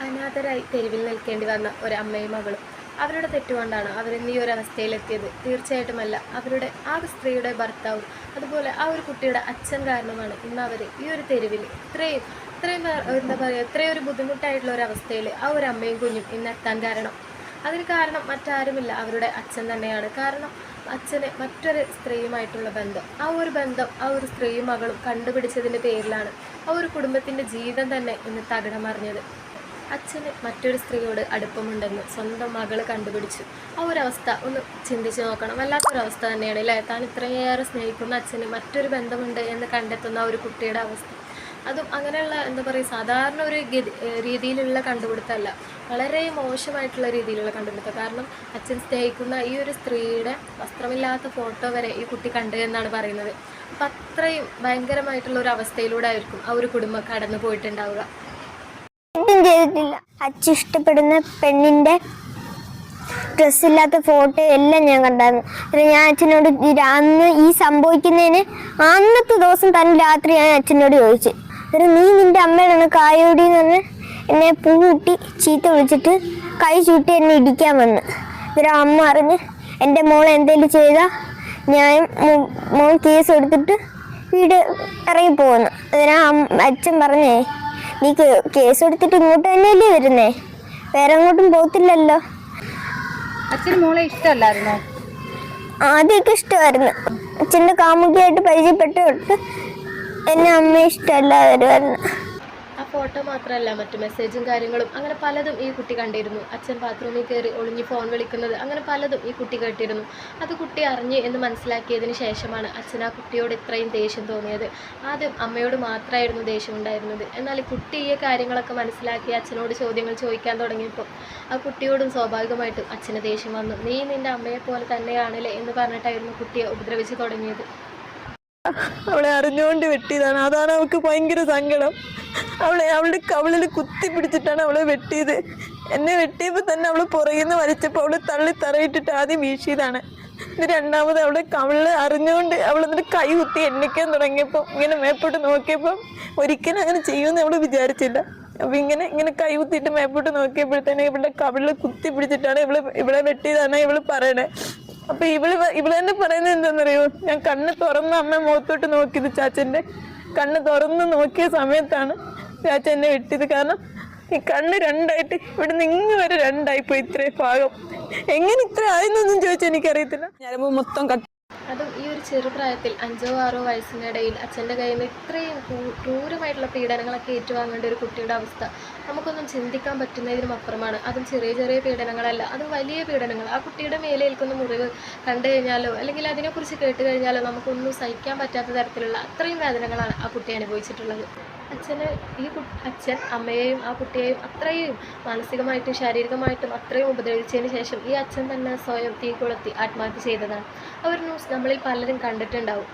അനാഥരായി തെരുവിൽ നിൽക്കേണ്ടി വന്ന ഒരമ്മയും മകളും അവരുടെ തെറ്റുകൊണ്ടാണ് അവരിന്ന് ഈ ഒരു അവസ്ഥയിലെത്തിയത്. തീർച്ചയായിട്ടുമല്ല. അവരുടെ ആ സ്ത്രീയുടെ ഭർത്താവും അതുപോലെ ആ ഒരു കുട്ടിയുടെ അച്ഛൻ കാരണമാണ് ഇന്ന് അവർ ഈ ഒരു തെരുവിൽ ഇത്രയും ഇത്രയും എന്താ പറയുക ഇത്രയും ഒരു ബുദ്ധിമുട്ടായിട്ടുള്ള ഒരു അവസ്ഥയിൽ ആ ഒരു അമ്മയും കുഞ്ഞും ഇന്ന് എത്താൻ കാരണം. അതിന് കാരണം മറ്റാരുമില്ല, അവരുടെ അച്ഛൻ തന്നെയാണ്. കാരണം അച്ഛന് മറ്റൊരു സ്ത്രീയുമായിട്ടുള്ള ബന്ധം, ആ ഒരു ബന്ധം ആ ഒരു സ്ത്രീയും മകളും കണ്ടുപിടിച്ചതിൻ്റെ പേരിലാണ് ആ ഒരു കുടുംബത്തിൻ്റെ ജീവിതം തന്നെ ഇന്ന് തകിടം മറിഞ്ഞത്. അച്ഛന് മറ്റൊരു സ്ത്രീയോട് അടുപ്പമുണ്ടെന്ന് സ്വന്തം മകൾ കണ്ടുപിടിച്ചു. ആ ഒരവസ്ഥ ഒന്ന് ചിന്തിച്ച് നോക്കണം. വല്ലാത്തൊരവസ്ഥ തന്നെയാണ് അല്ലേ? താൻ ഇത്രയേറെ സ്നേഹിക്കുന്ന അച്ഛന് മറ്റൊരു ബന്ധമുണ്ട് എന്ന് കണ്ടെത്തുന്ന ഒരു കുട്ടിയുടെ അവസ്ഥ. അതും അങ്ങനെയുള്ള എന്താ പറയുക സാധാരണ ഒരു രീതിയിലുള്ള കണ്ടുപിടുത്തമല്ല, വളരെ മോശമായിട്ടുള്ള രീതിയിലുള്ള കണ്ടുപിടുത്തം. കാരണം അച്ഛൻ സ്നേഹിക്കുന്ന ഈ ഒരു സ്ത്രീയുടെ വസ്ത്രമില്ലാത്ത ഫോട്ടോ വരെ ഈ കുട്ടി കണ്ടു എന്നാണ് പറയുന്നത്. അപ്പം അത്രയും ഭയങ്കരമായിട്ടുള്ള ഒരു അവസ്ഥയിലൂടെ ആയിരിക്കും ആ ഒരു കുടുംബം കടന്നു പോയിട്ടുണ്ടാവുക. ചെയ്തിട്ടില്ല. അച്ഛൻ ഇഷ്ടപ്പെടുന്ന പെണ്ണിന്റെ ഡ്രസ്സില്ലാത്ത ഫോട്ടോ എല്ലാം ഞാൻ കണ്ടായിരുന്നു. ഞാൻ അച്ഛനോട് അന്ന് ഈ സംഭവിക്കുന്നതിന് അന്നത്തെ ദിവസം തന്നെ രാത്രി ഞാൻ അച്ഛനോട് ചോദിച്ചു, നീ നിന്റെ അമ്മയാണ് കായോടി എന്ന് പറഞ്ഞ് എന്നെ പൂട്ടി ചീത്ത വിളിച്ചിട്ട് കൈ ചൂട്ടി എന്നെ ഇടിക്കാൻ വന്ന്. അമ്മ അറിഞ്ഞ് എൻ്റെ മോൾ എന്തെങ്കിലും ചെയ്താൽ ഞാൻ മോൾ കേസ് എടുത്തിട്ട് വീട് ഇറങ്ങിപ്പോകുന്നു. അച്ഛൻ പറഞ്ഞേ, നീ കേസ് എടുത്തിട്ട് ഇങ്ങോട്ട് തന്നെയല്ലേ വരുന്നേ, വേറെ അങ്ങോട്ടും പോകത്തില്ലല്ലോ. അച്ഛന് മോളെ ഇഷ്ടമല്ലായിരുന്നോ? ആദ്യമൊക്കെ ഇഷ്ടമായിരുന്നു. അച്ഛൻ്റെ കാമുകിയായിട്ട് പരിചയപ്പെട്ട് എന്നെ അമ്മയെ ഇഷ്ടമല്ലായിരുന്നു. ആ ഫോട്ടോ മാത്രമല്ല, മറ്റു മെസ്സേജും കാര്യങ്ങളും അങ്ങനെ പലതും ഈ കുട്ടി കണ്ടിരുന്നു. അച്ഛൻ ബാത്റൂമിൽ കയറി ഒളിഞ്ഞ് ഫോൺ വിളിക്കുന്നത് അങ്ങനെ പലതും ഈ കുട്ടി കേട്ടിരുന്നു. അത് കുട്ടി അറിഞ്ഞ് എന്ന് മനസ്സിലാക്കിയതിന് ശേഷമാണ് അച്ഛൻ ആ കുട്ടിയോട് ഇത്രയും ദേഷ്യം തോന്നിയത്. ആദ്യം അമ്മയോട് മാത്രമായിരുന്നു ദേഷ്യം ഉണ്ടായിരുന്നത്. എന്നാൽ ഈ കുട്ടി ഈ കാര്യങ്ങളൊക്കെ മനസ്സിലാക്കി അച്ഛനോട് ചോദ്യങ്ങൾ ചോദിക്കാൻ തുടങ്ങിയപ്പോൾ ആ കുട്ടിയോടും സ്വാഭാവികമായിട്ടും അച്ഛന് ദേഷ്യം വന്നു. നീ നിൻ്റെ അമ്മയെ പോലെ തന്നെയാണല്ലേ എന്ന് പറഞ്ഞിട്ടായിരുന്നു കുട്ടിയെ ഉപദ്രവിച്ച് തുടങ്ങിയത്. അവളെ അറിഞ്ഞുകൊണ്ട് വെട്ടിയതാണ്. അതാണ് അവൾക്ക് ഭയങ്കര സങ്കടം. അവളുടെ കവിളിൽ കുത്തി പിടിച്ചിട്ടാണ് അവളെ വെട്ടിയത്. എന്നെ വെട്ടിയപ്പോൾ തന്നെ അവൾ പുറകിൽ നിന്ന് വലിച്ചപ്പോൾ അവൾ തള്ളി തറയിട്ടിട്ട് ആദ്യം വീശിയതാണ്. ഇത് രണ്ടാമത് അവളുടെ കവിളിൽ അറിഞ്ഞുകൊണ്ട് അവളെന്നിട്ട് കൈ കുത്തി എണ്ണിക്കാൻ തുടങ്ങിയപ്പോൾ ഇങ്ങനെ മേപ്പോട്ട് നോക്കിയപ്പോൾ ഒരിക്കലും അങ്ങനെ ചെയ്യുമെന്ന് അവൾ വിചാരിച്ചില്ല. അപ്പം ഇങ്ങനെ കൈ കുത്തിയിട്ട് മേപ്പോട്ട് നോക്കിയപ്പോഴത്തേനെ ഇവളുടെ കവിളിൽ കുത്തി പിടിച്ചിട്ടാണ് ഇവളെ വെട്ടിയതാണ് ഇവള് പറയണേ. അപ്പൊ ഇവള് തന്നെ പറയുന്നത് എന്താണെന്നറിയോ, ഞാൻ കണ്ണ് തുറന്ന് അമ്മ മുഖത്തോട്ട് നോക്കിയത്, ചാച്ചൻ്റെ കണ്ണ് തുറന്ന് നോക്കിയ സമയത്താണ് ചാച്ച എന്നെ വെട്ടിയത്. കാരണം ഈ കണ്ണ് രണ്ടായിട്ട് ഇവിടെ നിന്ന് വരെ രണ്ടായിപ്പോയി. ഇത്രയും ഭാഗം എങ്ങനെ ഇത്ര ആയെന്നൊന്നും ചോദിച്ചാൽ എനിക്കറിയത്തില്ല. ഞരമ്പ് മൊത്തം അതും ഈ ഒരു ചെറുപ്രായത്തിൽ 5 or 6 വയസ്സിനിടയിൽ അച്ഛൻ്റെ കയ്യിൽ നിന്ന് ഇത്രയും ക്രൂരമായിട്ടുള്ള പീഡനങ്ങളൊക്കെ ഏറ്റുവാങ്ങേണ്ട ഒരു കുട്ടിയുടെ അവസ്ഥ നമുക്കൊന്നും ചിന്തിക്കാൻ പറ്റുന്നതിനും അപ്പുറമാണ്. അതും ചെറിയ ചെറിയ പീഡനങ്ങളല്ല, അതും വലിയ പീഡനങ്ങൾ. ആ കുട്ടിയുടെ മേലേൽക്കുന്ന മുറിവ് കണ്ടു കഴിഞ്ഞാലോ അല്ലെങ്കിൽ അതിനെക്കുറിച്ച് കേട്ട് കഴിഞ്ഞാലോ നമുക്കൊന്നും സഹിക്കാൻ പറ്റാത്ത തരത്തിലുള്ള അത്രയും വേദനകളാണ് ആ കുട്ടി അനുഭവിച്ചിട്ടുള്ളത്. അച്ഛൻ അമ്മയെയും ആ കുട്ടിയെയും അത്രയും മാനസികമായിട്ടും ശാരീരികമായിട്ടും അത്രയും ഉപദ്രവിച്ചതിന് ശേഷം ഈ അച്ഛൻ തന്നെ സ്വയം തീ കൊളുത്തി ആത്മഹത്യ ചെയ്തതാണ്. ആ ഒരു ന്യൂസ് നമ്മളിൽ പലരും കണ്ടിട്ടുണ്ടാവും.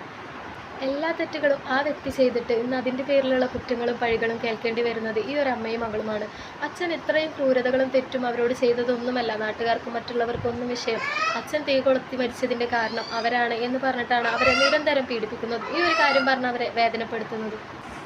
എല്ലാ തെറ്റുകളും ആ വ്യക്തി ചെയ്തിട്ട് ഇന്ന് അതിൻ്റെ പേരിലുള്ള കുറ്റങ്ങളും പഴികളും കേൾക്കേണ്ടി വരുന്നത് ഈ ഒരു അമ്മയും മകളുമാണ്. അച്ഛൻ ഇത്രയും ക്രൂരതകളും തെറ്റും അവരോട് ചെയ്തതൊന്നുമല്ല നാട്ടുകാർക്കും മറ്റുള്ളവർക്കൊന്നും വിഷയം. അച്ഛൻ തീ കൊളുത്തി മരിച്ചതിൻ്റെ കാരണം അവരാണ് എന്ന് പറഞ്ഞിട്ടാണ് അവരെ നിരന്തരം പീഡിപ്പിക്കുന്നത്. ഈ ഒരു കാര്യം പറഞ്ഞ് അവരെ വേദനപ്പെടുത്തുന്നത്.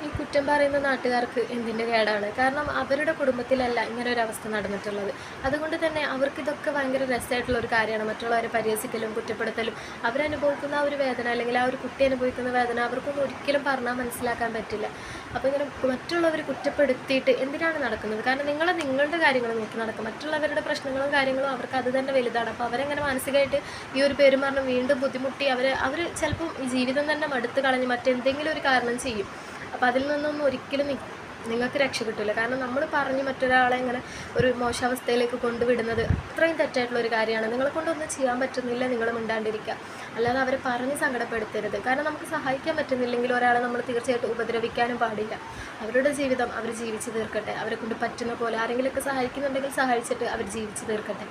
ഈ കുറ്റം പറയുന്ന നാട്ടുകാർക്ക് എന്തിൻ്റെ കേടാണ്? കാരണം അവരുടെ കുടുംബത്തിലല്ല ഇങ്ങനെ ഒരു അവസ്ഥ നടന്നിട്ടുള്ളത്. അതുകൊണ്ട് തന്നെ അവർക്കിതൊക്കെ ഭയങ്കര രസമായിട്ടുള്ള ഒരു കാര്യമാണ്. മറ്റുള്ളവരെ പരിഹസിക്കലും കുറ്റപ്പെടുത്തലും അവരനുഭവിക്കുന്ന ആ ഒരു വേദന അല്ലെങ്കിൽ ആ ഒരു കുട്ടി അനുഭവിക്കുന്ന വേദന അവർക്കൊന്നും ഒരിക്കലും പറഞ്ഞാൽ മനസ്സിലാക്കാൻ പറ്റില്ല. അപ്പോൾ ഇങ്ങനെ മറ്റുള്ളവർ കുറ്റപ്പെടുത്തിയിട്ട് എന്തിനാണ് നടക്കുന്നത്? കാരണം നിങ്ങളുടെ കാര്യങ്ങൾ നോക്കി നടക്കും. മറ്റുള്ളവരുടെ പ്രശ്നങ്ങളും കാര്യങ്ങളും അവർക്ക് അത് തന്നെ വലുതാണ്. അപ്പോൾ അവരെങ്ങനെ മാനസികമായിട്ട് ഈ ഒരു പേരും പറഞ്ഞ് വീണ്ടും ബുദ്ധിമുട്ടി അവർ ചിലപ്പം ഈ ജീവിതം തന്നെ മടുത്ത് കളഞ്ഞ് മറ്റെന്തെങ്കിലും ഒരു കാരണം ചെയ്യും. അപ്പോൾ അതിൽ നിന്നൊന്നും ഒരിക്കലും നിങ്ങൾക്ക് രക്ഷ കിട്ടില്ല. കാരണം നമ്മൾ പറഞ്ഞ് മറ്റൊരാളെ ഇങ്ങനെ ഒരു മോശാവസ്ഥയിലേക്ക് കൊണ്ടുവിടുന്നത് അത്രയും തെറ്റായിട്ടുള്ളൊരു കാര്യമാണ്. നിങ്ങളെ കൊണ്ടൊന്നും ചെയ്യാൻ പറ്റുന്നില്ല, നിങ്ങൾ മിണ്ടാണ്ടിരിക്കുക. അല്ലാതെ അവരെ പറഞ്ഞ് സങ്കടപ്പെടുത്തരുത്. കാരണം നമുക്ക് സഹായിക്കാൻ പറ്റുന്നില്ലെങ്കിൽ ഒരാളെ നമ്മൾ തീർച്ചയായിട്ടും ഉപദ്രവിക്കാനും പാടില്ല. അവരുടെ ജീവിതം അവർ ജീവിച്ച് തീർക്കട്ടെ. അവരെ കൊണ്ട് പറ്റുന്ന പോലെ ആരെങ്കിലുമൊക്കെ സഹായിക്കുന്നുണ്ടെങ്കിൽ സഹായിച്ചിട്ട് അവർ ജീവിച്ച് തീർക്കട്ടെ.